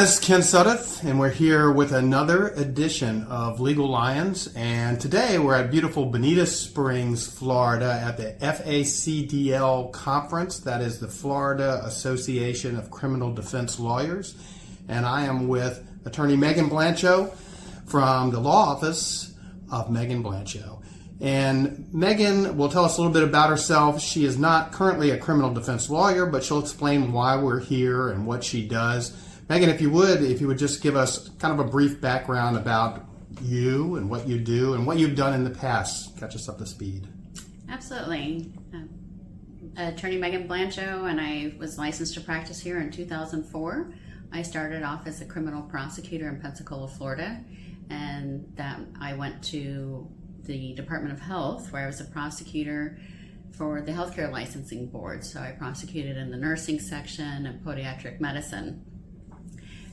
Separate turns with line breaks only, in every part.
guys, Ken Sudduth, and we're here with another edition of Legal Lions. And today we're at beautiful Bonita Springs, Florida at the FACDL conference. That is the Florida Association of Criminal Defense Lawyers. And I am with attorney Megan Blancho from the law office of Megan Blancho. And Megan will tell us a little bit about herself. She is not currently a criminal defense lawyer, but she'll explain why we're here and what she does. Megan, if you would just give us kind of a brief background about you and what you do and what you've done in the past. Catch us up to speed.
Absolutely. Attorney Megan Blancho, and I was licensed to practice here in 2004. I started off as a criminal prosecutor in Pensacola, Florida, and that I went to the Department of Health, where I was a prosecutor for the healthcare licensing board. So I prosecuted in the nursing section and podiatric medicine.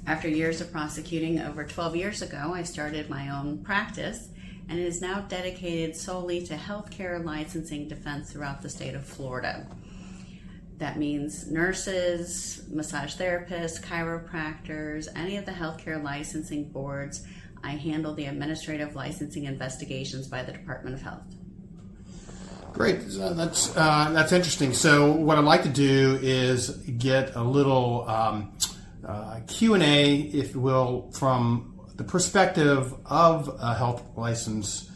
After years of prosecuting, over 12 years ago, I started my own practice, and it is now dedicated solely to healthcare licensing defense throughout the state of Florida. That means nurses, massage therapists, chiropractors, any of the healthcare licensing boards. I handle the administrative licensing investigations by the Department of Health.
Great. That's interesting. So what I'd like to do is get a little Q&A, if you will, from the perspective of a health license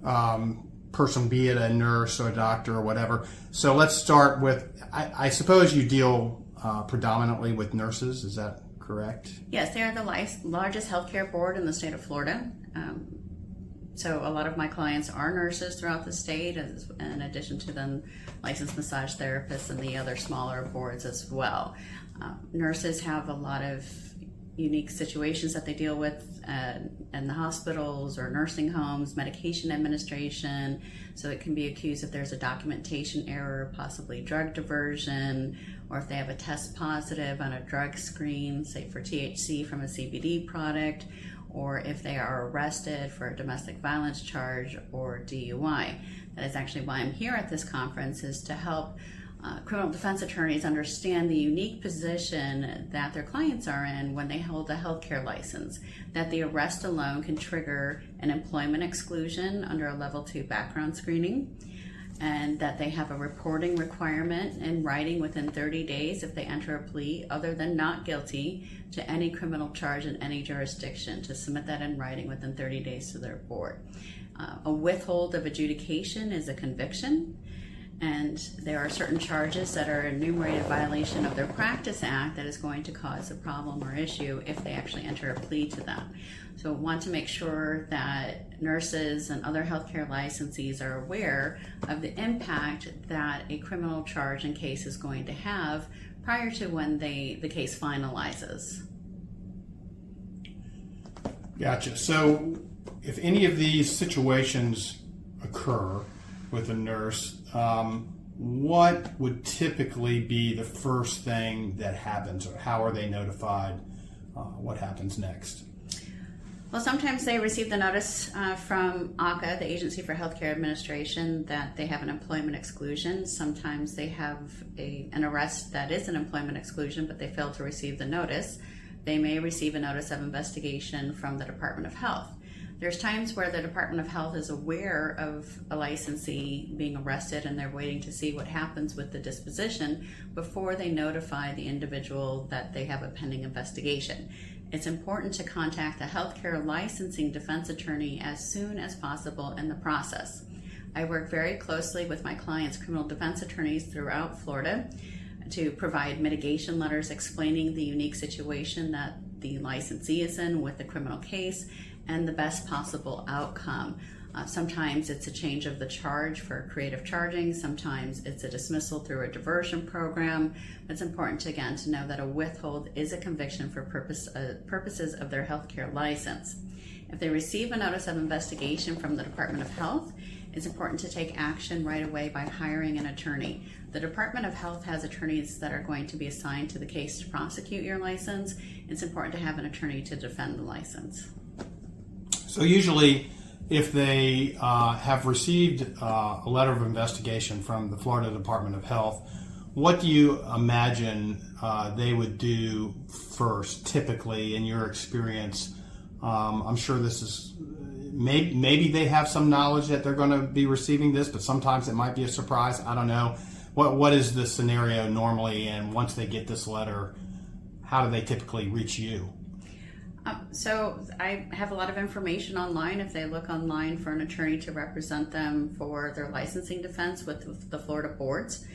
person, be it a nurse or a doctor or whatever. So let's start with, I suppose you deal predominantly with nurses, is that correct?
Yes, they are the largest healthcare board in the state of Florida. So a lot of my clients are nurses throughout the state, in addition to them licensed massage therapists and the other smaller boards as well. Nurses have a lot of unique situations that they deal with in the hospitals or nursing homes, medication administration. So it can be accused if there's a documentation error, possibly drug diversion, or if they have a test positive on a drug screen, say for THC from a CBD product, or if they are arrested for a domestic violence charge or DUI. That is actually why I'm here at this conference, is to help criminal defense attorneys understand the unique position that their clients are in when they hold a healthcare license, that the arrest alone can trigger an employment exclusion under a level 2 background screening, and that they have a reporting requirement in writing within 30 days if they enter a plea other than not guilty to any criminal charge in any jurisdiction, to submit that in writing within 30 days to their board. A withhold of adjudication is a conviction, and there are certain charges that are enumerated violation of their Practice Act that is going to cause a problem or issue if they actually enter a plea to them. So want to make sure that nurses and other healthcare licensees are aware of the impact that a criminal charge and case is going to have prior to when the case finalizes.
Gotcha. So if any of these situations occur with a nurse, what would typically be the first thing that happens, or how are they notified? What happens next?
Well, sometimes they receive the notice from AHCA, the Agency for Healthcare Administration, that they have an employment exclusion. Sometimes they have an arrest that is an employment exclusion, but they fail to receive the notice. They may receive a notice of investigation from the Department of Health. There's times where the Department of Health is aware of a licensee being arrested, and they're waiting to see what happens with the disposition before they notify the individual that they have a pending investigation. It's important to contact the healthcare licensing defense attorney as soon as possible in the process. I work very closely with my clients' criminal defense attorneys throughout Florida to provide mitigation letters explaining the unique situation that the licensee is in with the criminal case and the best possible outcome. Sometimes it's a change of the charge for creative charging. Sometimes it's a dismissal through a diversion program. It's important to know that a withhold is a conviction for purposes of their healthcare license. If they receive a notice of investigation from the Department of Health, it's important to take action right away by hiring an attorney. The Department of Health has attorneys that are going to be assigned to the case to prosecute your license. It's important to have an attorney to defend the license.
So usually, if they have received a letter of investigation from the Florida Department of Health, what do you imagine they would do first, typically, in your experience? I'm sure this is maybe they have some knowledge that they're going to be receiving this, but sometimes it might be a surprise. I don't know. What is the scenario normally, and once they get this letter, how do they typically reach you?
So I have a lot of information online. If they look online for an attorney to represent them for their licensing defense with the Florida boards,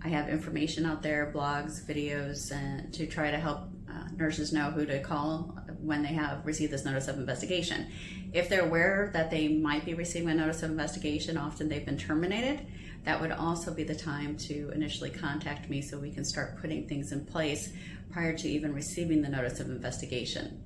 I have information out there, blogs, videos, to try to help nurses know who to call when they have received this notice of investigation. If they're aware that they might be receiving a notice of investigation, often they've been terminated, that would also be the time to initially contact me so we can start putting things in place prior to even receiving the notice of investigation.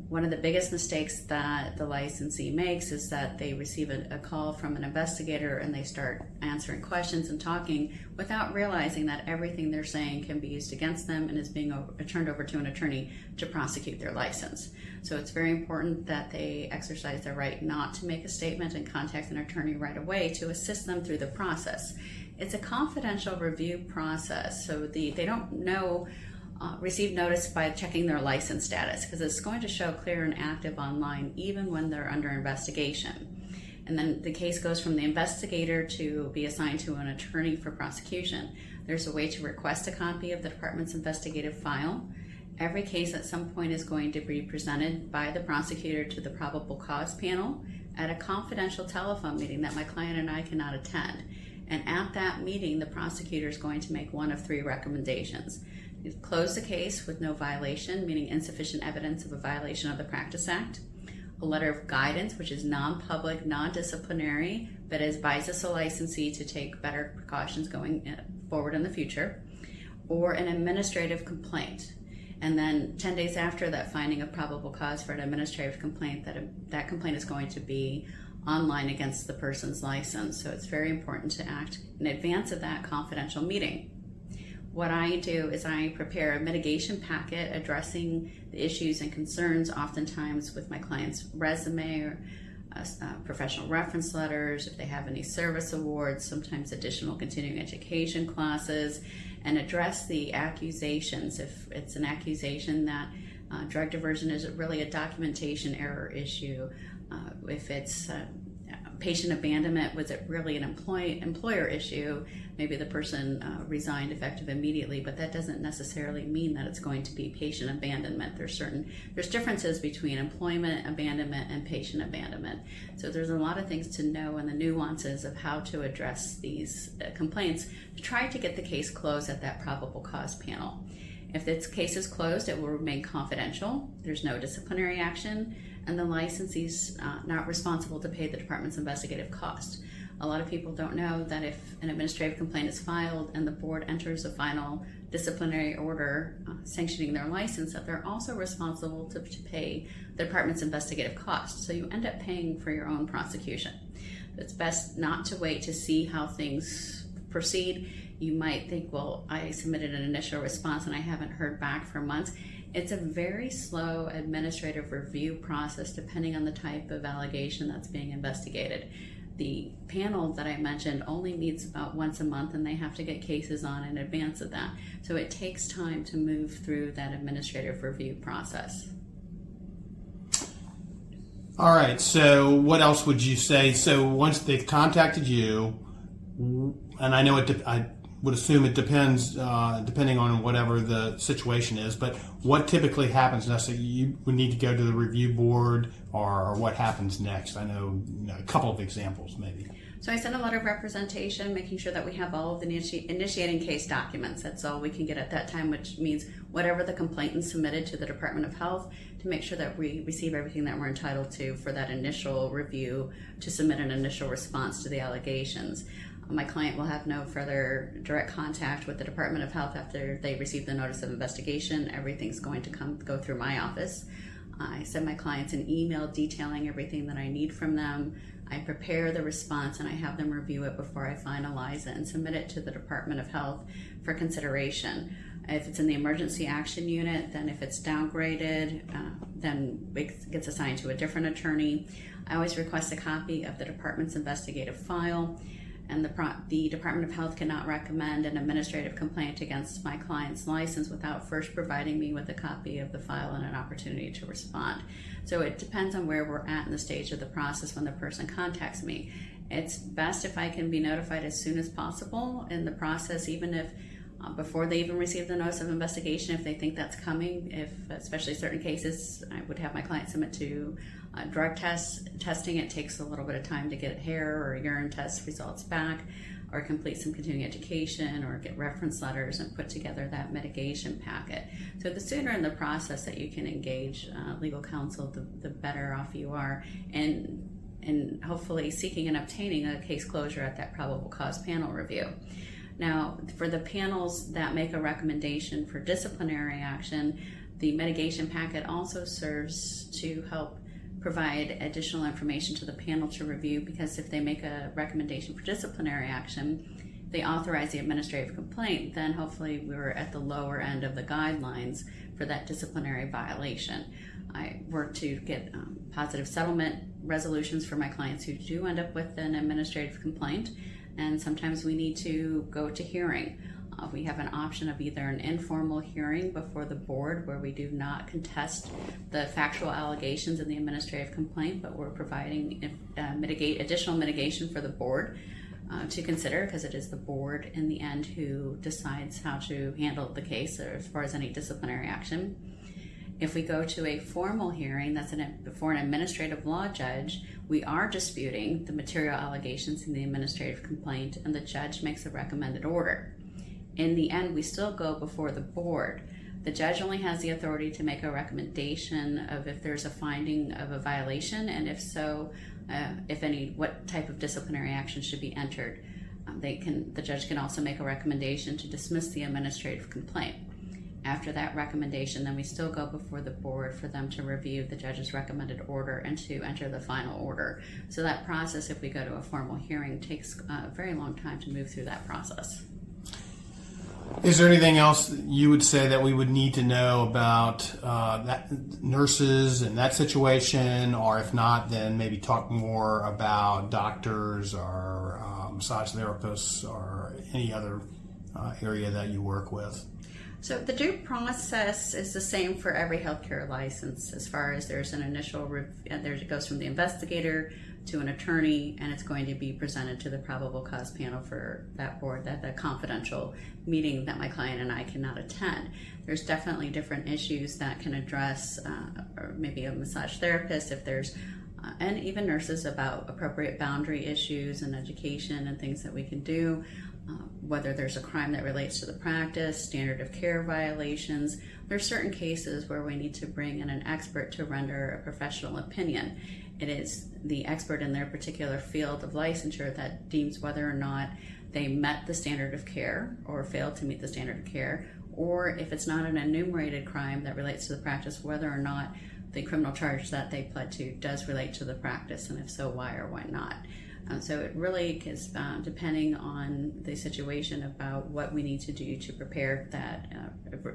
One of the biggest mistakes that the licensee makes is that they receive a call from an investigator and they start answering questions and talking without realizing that everything they're saying can be used against them and is being turned over to an attorney to prosecute their license. So it's very important that they exercise their right not to make a statement and contact an attorney right away to assist them through the process. It's a confidential review process, so they don't know receive notice by checking their license status, because it's going to show clear and active online even when they're under investigation. And then the case goes from the investigator to be assigned to an attorney for prosecution. There's a way to request a copy of the department's investigative file. Every case at some point is going to be presented by the prosecutor to the probable cause panel at a confidential telephone meeting that my client and I cannot attend. And at that meeting, the prosecutor is going to make one of three recommendations. Close the case with no violation, meaning insufficient evidence of a violation of the Practice Act. A letter of guidance, which is non-public, non-disciplinary, but advises a licensee to take better precautions going forward in the future. Or an administrative complaint. And then 10 days after that finding of probable cause for an administrative complaint, that complaint is going to be online against the person's license. So it's very important to act in advance of that confidential meeting. What I do is I prepare a mitigation packet addressing the issues and concerns, oftentimes with my client's resume or professional reference letters, if they have any service awards, sometimes additional continuing education classes, and address the accusations. If it's an accusation that drug diversion is really a documentation error issue, if it's patient abandonment, was it really an employer issue? Maybe the person resigned effective immediately, but that doesn't necessarily mean that it's going to be patient abandonment. There's differences between employment abandonment and patient abandonment. So there's a lot of things to know and the nuances of how to address these complaints to try to get the case closed at that probable cause panel. If this case is closed, it will remain confidential. There's no disciplinary action, and the licensee's not responsible to pay the department's investigative cost. A lot of people don't know that if an administrative complaint is filed and the board enters a final disciplinary order sanctioning their license, that they're also responsible to pay the department's investigative costs. So you end up paying for your own prosecution. It's best not to wait to see how things proceed. You might think, well, I submitted an initial response and I haven't heard back for months. It's a very slow administrative review process depending on the type of allegation that's being investigated. The panel that I mentioned only meets about once a month, and they have to get cases on in advance of that. So it takes time to move through that administrative review process.
All right, so what else would you say? So once they've contacted you, and I know I would assume it depends, depending on whatever the situation is, but what typically happens next? So you would need to go to the review board, or what happens next? I know, a couple of examples maybe.
So I send a letter of representation, making sure that we have all of the initiating case documents. That's all we can get at that time, which means whatever the complainant submitted to the Department of Health, to make sure that we receive everything that we're entitled to for that initial review to submit an initial response to the allegations. My client will have no further direct contact with the Department of Health after they receive the notice of investigation. Everything's going to go through my office. I send my clients an email detailing everything that I need from them. I prepare the response and I have them review it before I finalize it and submit it to the Department of Health for consideration. If it's in the emergency action unit, then if it's downgraded, then it gets assigned to a different attorney. I always request a copy of the department's investigative file. and the Department of Health cannot recommend an administrative complaint against my client's license without first providing me with a copy of the file and an opportunity to respond. So it depends on where we're at in the stage of the process when the person contacts me. It's best if I can be notified as soon as possible in the process, even if before they even receive the notice of investigation, if they think that's coming. If, especially certain cases, I would have my client submit to drug testing. It takes a little bit of time to get hair or urine test results back, or complete some continuing education, or get reference letters and put together that mitigation packet. So the sooner in the process that you can engage legal counsel, the better off you are, and hopefully seeking and obtaining a case closure at that probable cause panel review. Now, for the panels that make a recommendation for disciplinary action, the mitigation packet also serves to help provide additional information to the panel to review, because if they make a recommendation for disciplinary action, they authorize the administrative complaint, then hopefully we're at the lower end of the guidelines for that disciplinary violation. I work to get positive settlement resolutions for my clients who do end up with an administrative complaint, and sometimes we need to go to hearing. We have an option of either an informal hearing before the board, where we do not contest the factual allegations in the administrative complaint, but we're providing additional mitigation for the board to consider, because it is the board in the end who decides how to handle the case as far as any disciplinary action. If we go to a formal hearing, that's before an administrative law judge, we are disputing the material allegations in the administrative complaint, and the judge makes a recommended order. In the end, we still go before the board. The judge only has the authority to make a recommendation of if there's a finding of a violation, and if so, if any, what type of disciplinary action should be entered. The judge can also make a recommendation to dismiss the administrative complaint. After that recommendation, then we still go before the board for them to review the judge's recommended order and to enter the final order. So that process, if we go to a formal hearing, takes a very long time to move through that process.
Is there anything else you would say that we would need to know about that nurses in that situation, or if not, then maybe talk more about doctors or massage therapists or any other area that you work with?
So the due process is the same for every healthcare license, as far as there's an initial it goes from the investigator to an attorney, and it's going to be presented to the probable cause panel for that board, that confidential meeting that my client and I cannot attend. There's definitely different issues that can address, or maybe a massage therapist, if there's and even nurses, about appropriate boundary issues and education and things that we can do. Whether there's a crime that relates to the practice, standard of care violations. There's certain cases where we need to bring in an expert to render a professional opinion. It is the expert in their particular field of licensure that deems whether or not they met the standard of care or failed to meet the standard of care, or if it's not an enumerated crime that relates to the practice, whether or not the criminal charge that they pled to does relate to the practice, and if so, why or why not. So it really is depending on the situation about what we need to do to prepare that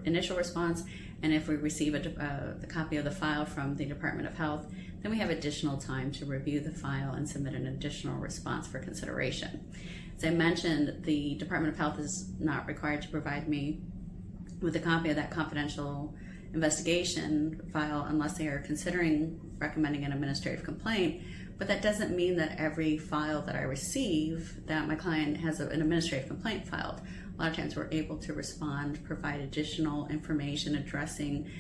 initial response. And if we receive the copy of the file from the Department of Health, then we have additional time to review the file and submit an additional response for consideration. As I mentioned, the Department of Health is not required to provide me with a copy of that confidential investigation file unless they are considering recommending an administrative complaint. But that doesn't mean that every file that I receive that my client has an administrative complaint filed. A lot of times we're able to respond, provide additional information addressing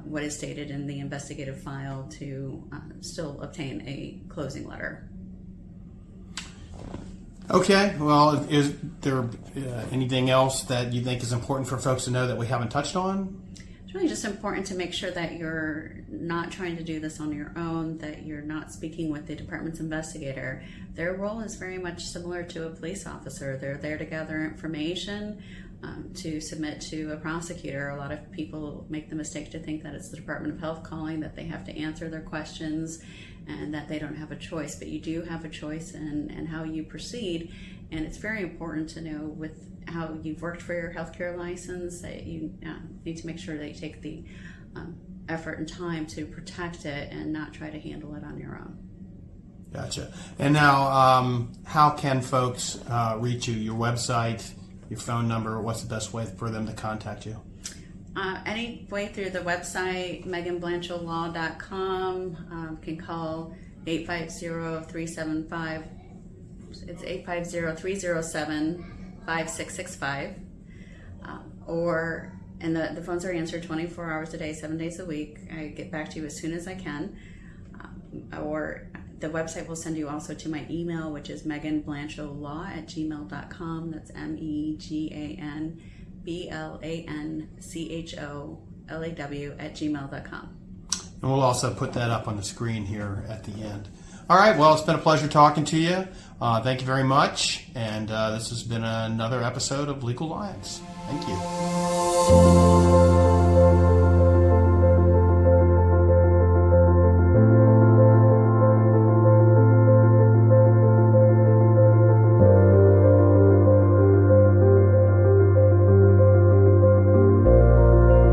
what is stated in the investigative file to still obtain a closing letter.
Okay, well, is there anything else that you think is important for folks to know that we haven't touched on?
It's really just important to make sure that you're not trying to do this on your own, that you're not speaking with the department's investigator. Their role is very much similar to a police officer. They're there to gather information, to submit to a prosecutor. A lot of people make the mistake to think that it's the Department of Health calling, that they have to answer their questions, and that they don't have a choice. But you do have a choice in how you proceed, and it's very important to know with how you've worked for your healthcare license that you need to make sure that you take the effort and time to protect it and not try to handle it on your own.
Gotcha. And now, how can folks reach you? Your website, your phone number, what's the best way for them to contact you?
Any way through the website, meganblancholaw.com. Can call 850-375. It's 850-307-5665. And the phones are answered 24 hours a day, 7 days a week. I get back to you as soon as I can. Or the website will send you also to my email, which is meganblancholaw@gmail.com. That's meganblancholaw@gmail.com.
And we'll also put that up on the screen here at the end. All right, well, it's been a pleasure talking to you. Thank you very much. And this has been another episode of Legal Lions. Thank you.